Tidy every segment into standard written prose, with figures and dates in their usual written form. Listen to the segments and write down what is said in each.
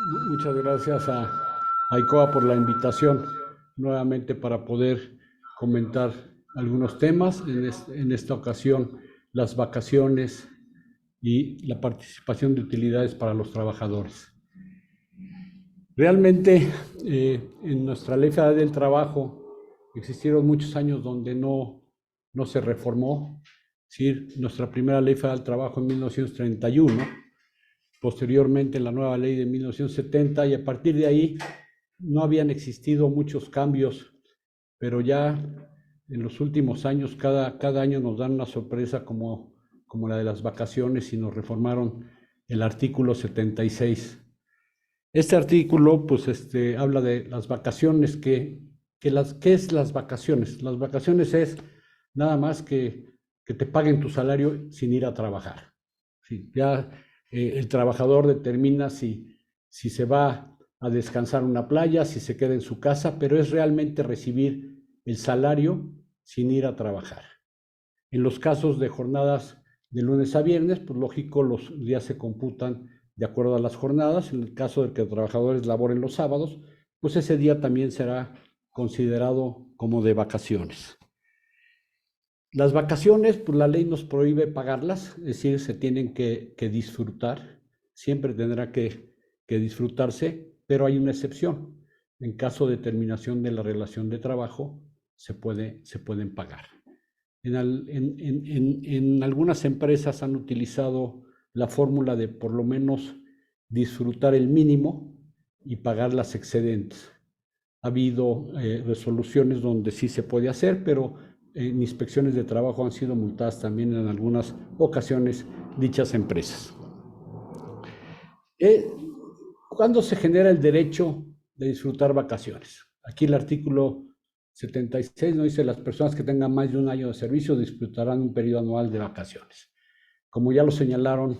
Muchas gracias a ICOA por la invitación nuevamente para poder comentar algunos temas. En esta ocasión, las vacaciones y la participación de utilidades para los trabajadores. Realmente, en nuestra Ley Federal del Trabajo existieron muchos años donde no se reformó. Es decir, nuestra primera Ley Federal del Trabajo en 1931, posteriormente la nueva ley de 1970, y a partir de ahí no habían existido muchos cambios, pero ya en los últimos años, cada año nos dan una sorpresa como la de las vacaciones, y nos reformaron el artículo 76. Este artículo, pues, habla de las vacaciones, ¿qué es las vacaciones? Las vacaciones es nada más que te paguen tu salario sin ir a trabajar. Sí, ya el trabajador determina si se va a descansar en una playa, si se queda en su casa, pero es realmente recibir el salario sin ir a trabajar. En los casos de jornadas de lunes a viernes, pues lógico, los días se computan de acuerdo a las jornadas. En el caso de que los trabajadores laboren los sábados, pues ese día también será considerado como de vacaciones. Las vacaciones, pues la ley nos prohíbe pagarlas, es decir, se tienen que disfrutar, siempre tendrá que disfrutarse, pero hay una excepción. En caso de terminación de la relación de trabajo, se pueden pagar. En algunas empresas han utilizado la fórmula de por lo menos disfrutar el mínimo y pagar las excedentes. Ha habido resoluciones donde sí se puede hacer, pero en inspecciones de trabajo han sido multadas también en algunas ocasiones dichas empresas. ¿Cuándo se genera el derecho de disfrutar vacaciones? Aquí el artículo 76 nos dice: las personas que tengan más de un año de servicio disfrutarán un periodo anual de vacaciones. Como ya lo señalaron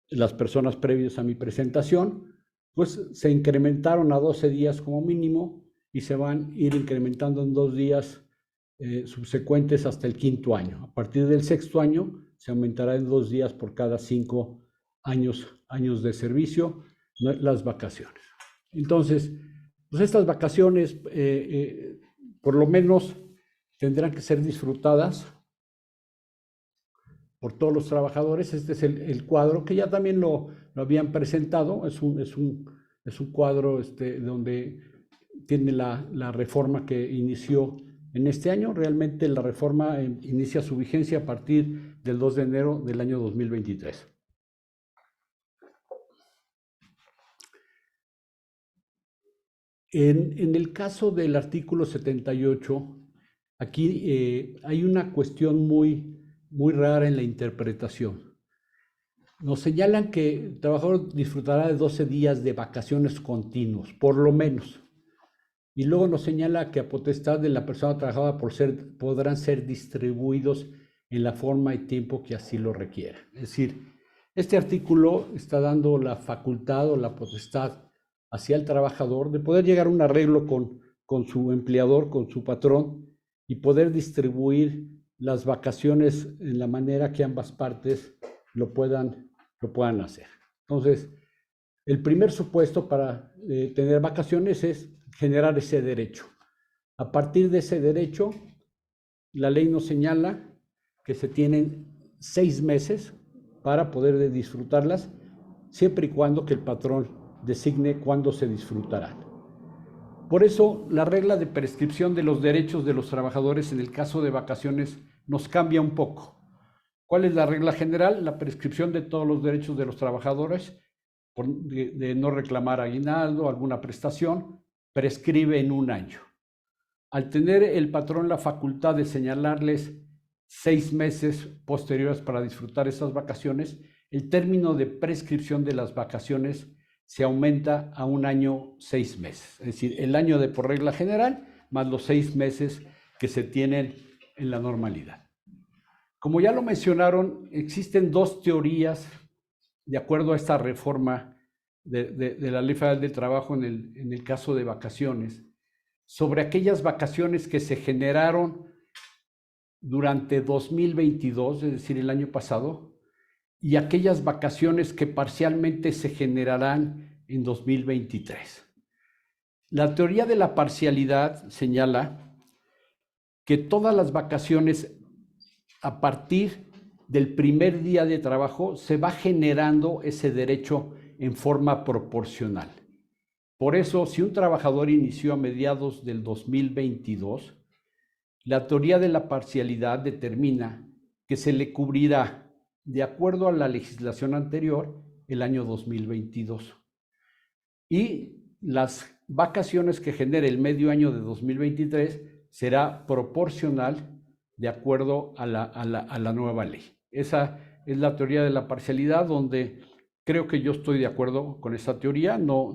las personas previas a mi presentación, pues se incrementaron a 12 días como mínimo y se van a ir incrementando en 2 días subsecuentes hasta el 5.º año. A partir del 6.º año se aumentará en 2 días por cada 5 años de servicio las vacaciones. Entonces, pues estas vacaciones por lo menos tendrán que ser disfrutadas por todos los trabajadores. Este es el cuadro que ya también lo habían presentado. Es un cuadro donde tiene la reforma que inició en este año. Realmente la reforma inicia su vigencia a partir del 2 de enero del año 2023. En el caso del artículo 78, aquí hay una cuestión muy rara en la interpretación. Nos señalan que el trabajador disfrutará de 12 días de vacaciones continuos, por lo menos. Y luego nos señala que a potestad de la persona trabajadora podrán ser distribuidos en la forma y tiempo que así lo requiera. Es decir, este artículo está dando la facultad o la potestad hacia el trabajador de poder llegar a un arreglo con su empleador, con su patrón, y poder distribuir las vacaciones en la manera que ambas partes lo puedan hacer. Entonces, el primer supuesto para tener vacaciones es generar ese derecho. A partir de ese derecho, la ley nos señala que se tienen 6 meses para poder disfrutarlas, siempre y cuando que el patrón designe cuándo se disfrutarán. Por eso, la regla de prescripción de los derechos de los trabajadores en el caso de vacaciones nos cambia un poco. ¿Cuál es la regla general? La prescripción de todos los derechos de los trabajadores de no reclamar aguinaldo, alguna prestación, prescribe en 1 año. Al tener el patrón la facultad de señalarles 6 meses posteriores para disfrutar esas vacaciones, el término de prescripción de las vacaciones se aumenta a 1 año 6 meses. Es decir, el año de por regla general más los 6 meses que se tienen en la normalidad. Como ya lo mencionaron, existen 2 teorías de acuerdo a esta reforma de la Ley Federal del Trabajo en el caso de vacaciones, sobre aquellas vacaciones que se generaron durante 2022, es decir, el año pasado, y aquellas vacaciones que parcialmente se generarán en 2023. La teoría de la parcialidad señala que todas las vacaciones a partir del primer día de trabajo se va generando ese derecho en forma proporcional. Por eso, si un trabajador inició a mediados del 2022, la teoría de la parcialidad determina que se le cubrirá, de acuerdo a la legislación anterior, el año 2022. Y las vacaciones que genere el medio año de 2023 será proporcional de acuerdo a la nueva ley. Esa es la teoría de la parcialidad, donde creo que yo estoy de acuerdo con esa teoría. No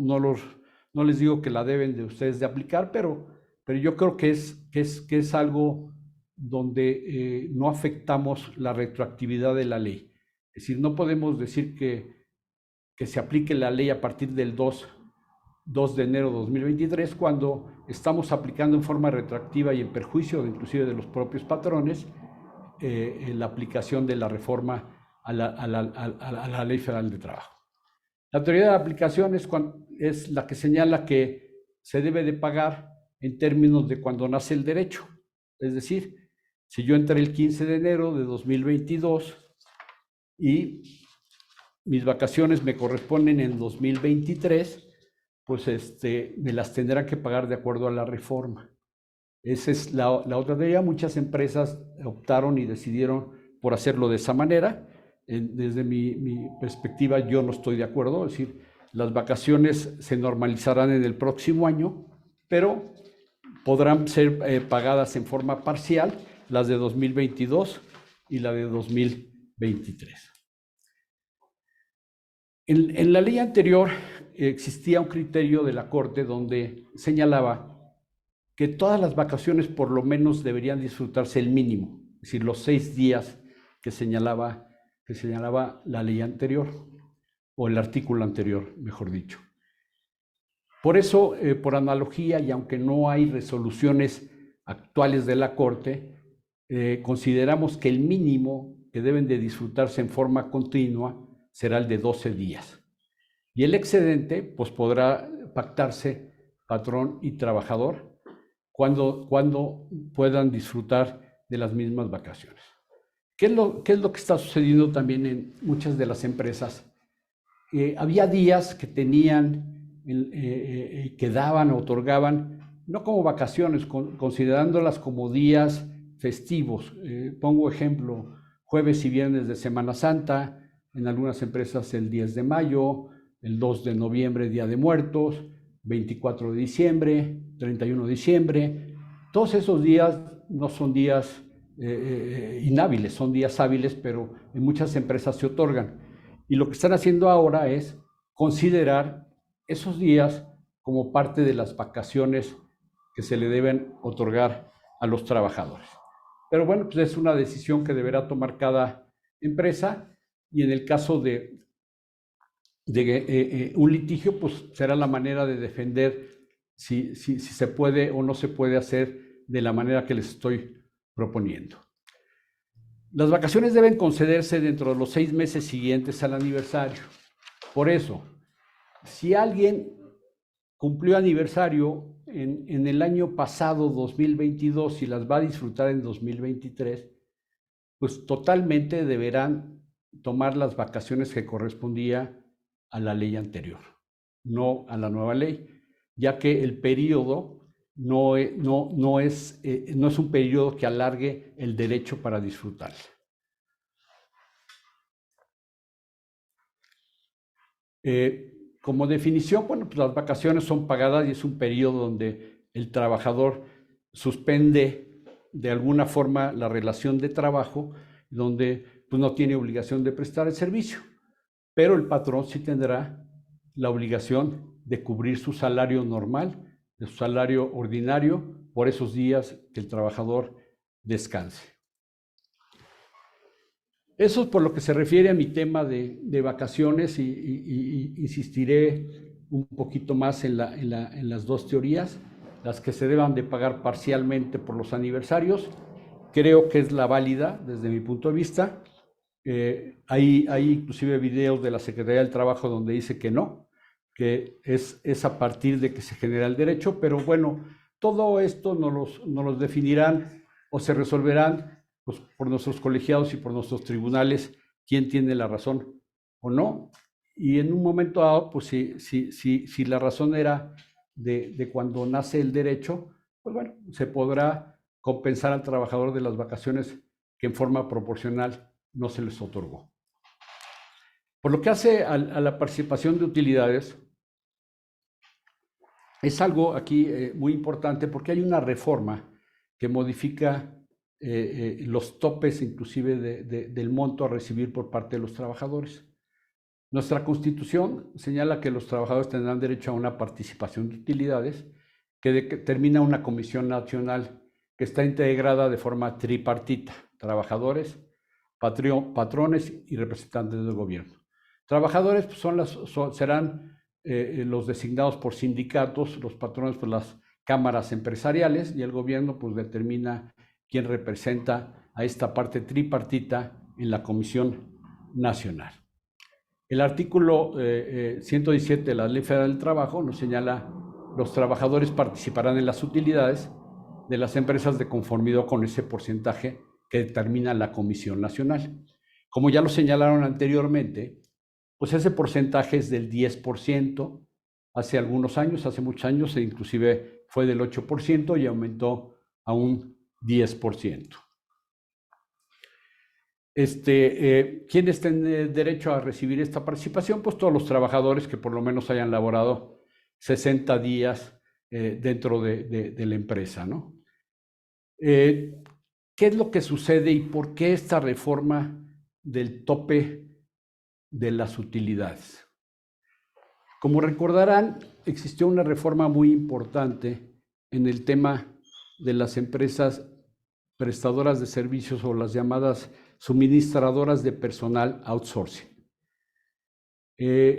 les digo que la deben de ustedes de aplicar, pero yo creo que es algo donde no afectamos la retroactividad de la ley. Es decir, no podemos decir que se aplique la ley a partir del 2 de enero de 2023, cuando estamos aplicando en forma retroactiva y en perjuicio inclusive de los propios patrones la aplicación de la reforma a la Ley Federal de Trabajo. La teoría de la aplicación es la que señala que se debe de pagar en términos de cuando nace el derecho. Es decir, si yo entré el 15 de enero de 2022 y mis vacaciones me corresponden en 2023, pues me las tendrán que pagar de acuerdo a la reforma. Esa es la otra teoría. Muchas empresas optaron y decidieron por hacerlo de esa manera. Desde mi perspectiva, yo no estoy de acuerdo. Es decir, las vacaciones se normalizarán en el próximo año, pero podrán ser pagadas en forma parcial, las de 2022 y la de 2023. En la ley anterior existía un criterio de la Corte donde señalaba que todas las vacaciones por lo menos deberían disfrutarse el mínimo, es decir, los 6 días que señalaba la ley anterior, o el artículo anterior, mejor dicho. Por eso, por analogía, y aunque no hay resoluciones actuales de la Corte, consideramos que el mínimo que deben de disfrutarse en forma continua será el de 12 días. Y el excedente, pues podrá pactarse patrón y trabajador cuando puedan disfrutar de las mismas vacaciones. ¿Qué es lo que está sucediendo también en muchas de las empresas? Había días que tenían, que daban, otorgaban, no como vacaciones, considerándolas como días festivos. Pongo ejemplo, jueves y viernes de Semana Santa, en algunas empresas el 10 de mayo, el 2 de noviembre, Día de Muertos, 24 de diciembre, 31 de diciembre. Todos esos días no son días inhábiles, son días hábiles, pero en muchas empresas se otorgan. Y lo que están haciendo ahora es considerar esos días como parte de las vacaciones que se le deben otorgar a los trabajadores. Pero bueno, pues es una decisión que deberá tomar cada empresa, y en el caso de un litigio, pues será la manera de defender si se puede o no se puede hacer de la manera que les estoy proponiendo. Las vacaciones deben concederse dentro de los 6 meses siguientes al aniversario. Por eso, si alguien cumplió aniversario en el año pasado, 2022, y las va a disfrutar en 2023, pues totalmente deberán tomar las vacaciones que correspondía a la ley anterior, no a la nueva ley, ya que el periodo no es un periodo que alargue el derecho para disfrutar. Como definición, bueno, pues las vacaciones son pagadas y es un periodo donde el trabajador suspende de alguna forma la relación de trabajo, donde pues no tiene obligación de prestar el servicio, pero el patrón sí tendrá la obligación de cubrir su salario normal, de su salario ordinario, por esos días que el trabajador descanse. Eso es por lo que se refiere a mi tema de vacaciones, y insistiré un poquito más en las dos teorías, las que se deban de pagar parcialmente por los aniversarios. Creo que es la válida desde mi punto de vista. Hay inclusive videos de la Secretaría del Trabajo donde dice que no, que es a partir de que se genera el derecho, pero bueno, todo esto nos los definirán o se resolverán pues, por nuestros colegiados y por nuestros tribunales, quién tiene la razón o no. Y en un momento dado, pues si la razón era de cuando nace el derecho, pues bueno, se podrá compensar al trabajador de las vacaciones que en forma proporcional no se les otorgó. Por lo que hace a la participación de utilidades, es algo aquí muy importante porque hay una reforma que modifica los topes inclusive del monto a recibir por parte de los trabajadores. Nuestra Constitución señala que los trabajadores tendrán derecho a una participación de utilidades que determina una comisión nacional que está integrada de forma tripartita, trabajadores, patrones y representantes del gobierno. Trabajadores pues, serán los designados por sindicatos, los patrones por las cámaras empresariales y el gobierno pues determina quién representa a esta parte tripartita en la Comisión Nacional. El artículo 117 de la Ley Federal del Trabajo nos señala los trabajadores participarán en las utilidades de las empresas de conformidad con ese porcentaje que determina la Comisión Nacional. Como ya lo señalaron anteriormente, pues ese porcentaje es del 10%. Hace algunos años, hace muchos años, inclusive fue del 8% y aumentó a un 10%. ¿Quiénes tienen derecho a recibir esta participación? Pues todos los trabajadores que por lo menos hayan laborado 60 días dentro de la empresa, ¿no? ¿Qué es lo que sucede y por qué esta reforma del tope de las utilidades? Como recordarán, existió una reforma muy importante en el tema de las empresas prestadoras de servicios o las llamadas suministradoras de personal outsourcing.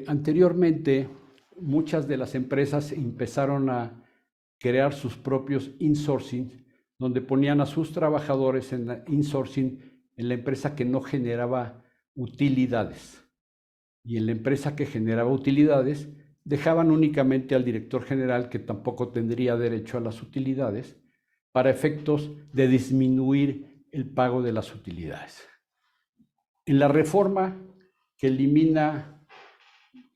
Anteriormente, muchas de las empresas empezaron a crear sus propios insourcing, donde ponían a sus trabajadores en la insourcing en la empresa que no generaba utilidades. Y en la empresa que generaba utilidades, dejaban únicamente al director general, que tampoco tendría derecho a las utilidades, para efectos de disminuir el pago de las utilidades. En la reforma que elimina,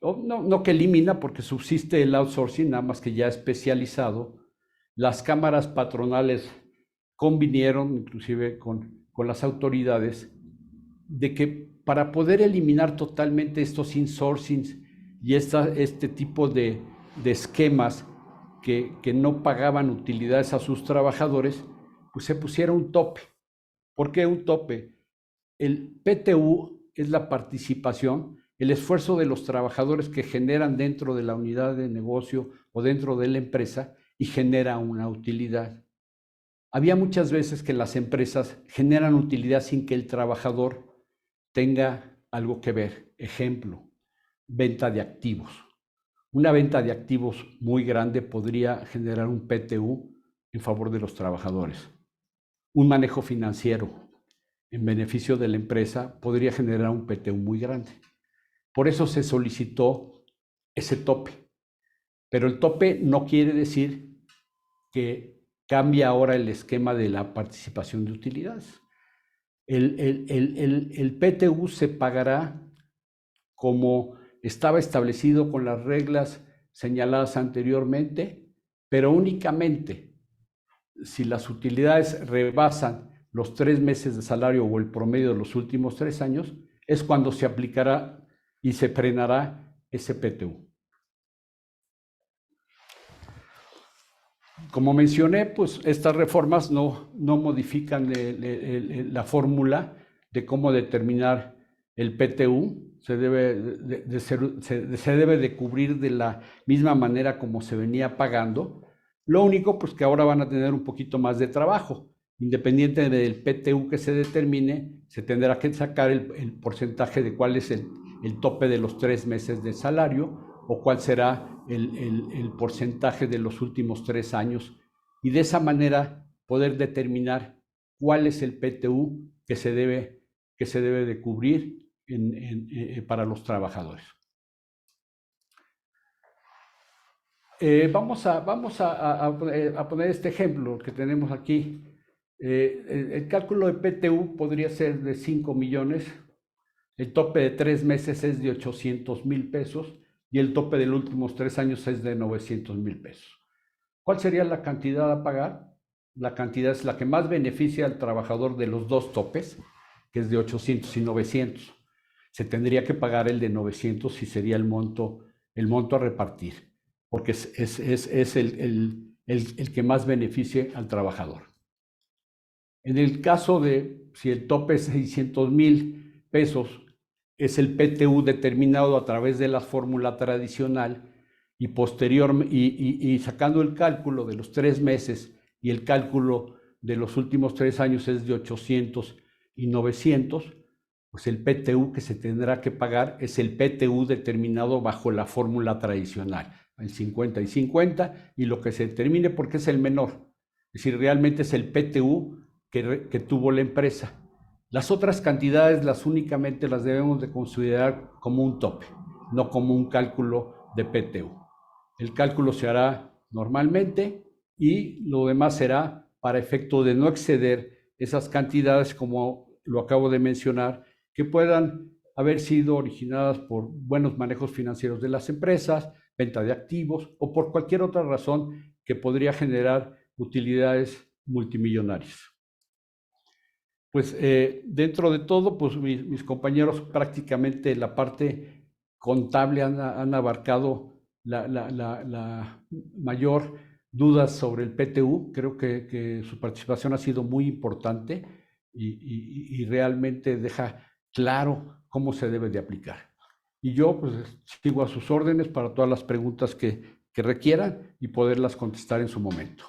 no que elimina porque subsiste el outsourcing, nada más que ya especializado, las cámaras patronales convinieron, inclusive con las autoridades, de que para poder eliminar totalmente estos insourcings y este tipo de esquemas que no pagaban utilidades a sus trabajadores, pues se pusiera un tope. ¿Por qué un tope? El PTU es la participación, el esfuerzo de los trabajadores que generan dentro de la unidad de negocio o dentro de la empresa y genera una utilidad. Había muchas veces que las empresas generan utilidad sin que el trabajador tenga algo que ver. Ejemplo, venta de activos. Una venta de activos muy grande podría generar un PTU en favor de los trabajadores. Un manejo financiero en beneficio de la empresa podría generar un PTU muy grande. Por eso se solicitó ese tope. Pero el tope no quiere decir que cambia ahora el esquema de la participación de utilidades. El PTU se pagará como estaba establecido con las reglas señaladas anteriormente, pero únicamente si las utilidades rebasan los 3 meses de salario o el promedio de los últimos 3 años, es cuando se aplicará y se frenará ese PTU. Como mencioné, pues estas reformas no modifican la fórmula de cómo determinar el PTU. Se debe de cubrir de la misma manera como se venía pagando. Lo único, pues que ahora van a tener un poquito más de trabajo. Independiente del PTU que se determine, se tendrá que sacar el porcentaje de cuál es el tope de los 3 meses de salario o cuál será el porcentaje de los últimos 3 años y de esa manera poder determinar cuál es el PTU que se debe de cubrir para los trabajadores. Vamos a poner este ejemplo que tenemos aquí. El cálculo de PTU podría ser de 5 millones, el tope de 3 meses es de 800,000 pesos y el tope de los últimos 3 años es de 900,000 pesos. ¿Cuál sería la cantidad a pagar? La cantidad es la que más beneficia al trabajador de los dos topes, que es de 800 y 900. Se tendría que pagar el de 900 y sería el monto a repartir, porque es el que más beneficie al trabajador. En el caso de si el tope es 600,000 pesos, es el PTU determinado a través de la fórmula tradicional y y sacando el cálculo de los 3 meses y el cálculo de los últimos 3 años es de 800 y 900, pues el PTU que se tendrá que pagar es el PTU determinado bajo la fórmula tradicional, el 50 y 50, y lo que se determine porque es el menor. Es decir, realmente es el PTU que tuvo la empresa. Las otras cantidades únicamente las debemos de considerar como un tope, no como un cálculo de PTU. El cálculo se hará normalmente y lo demás será para efecto de no exceder esas cantidades, como lo acabo de mencionar, que puedan haber sido originadas por buenos manejos financieros de las empresas, venta de activos o por cualquier otra razón que podría generar utilidades multimillonarias. Pues dentro de todo, pues mis compañeros prácticamente la parte contable han abarcado la mayor dudas sobre el PTU. Creo que su participación ha sido muy importante y realmente deja claro cómo se debe de aplicar. Y yo pues sigo a sus órdenes para todas las preguntas que requieran y poderlas contestar en su momento.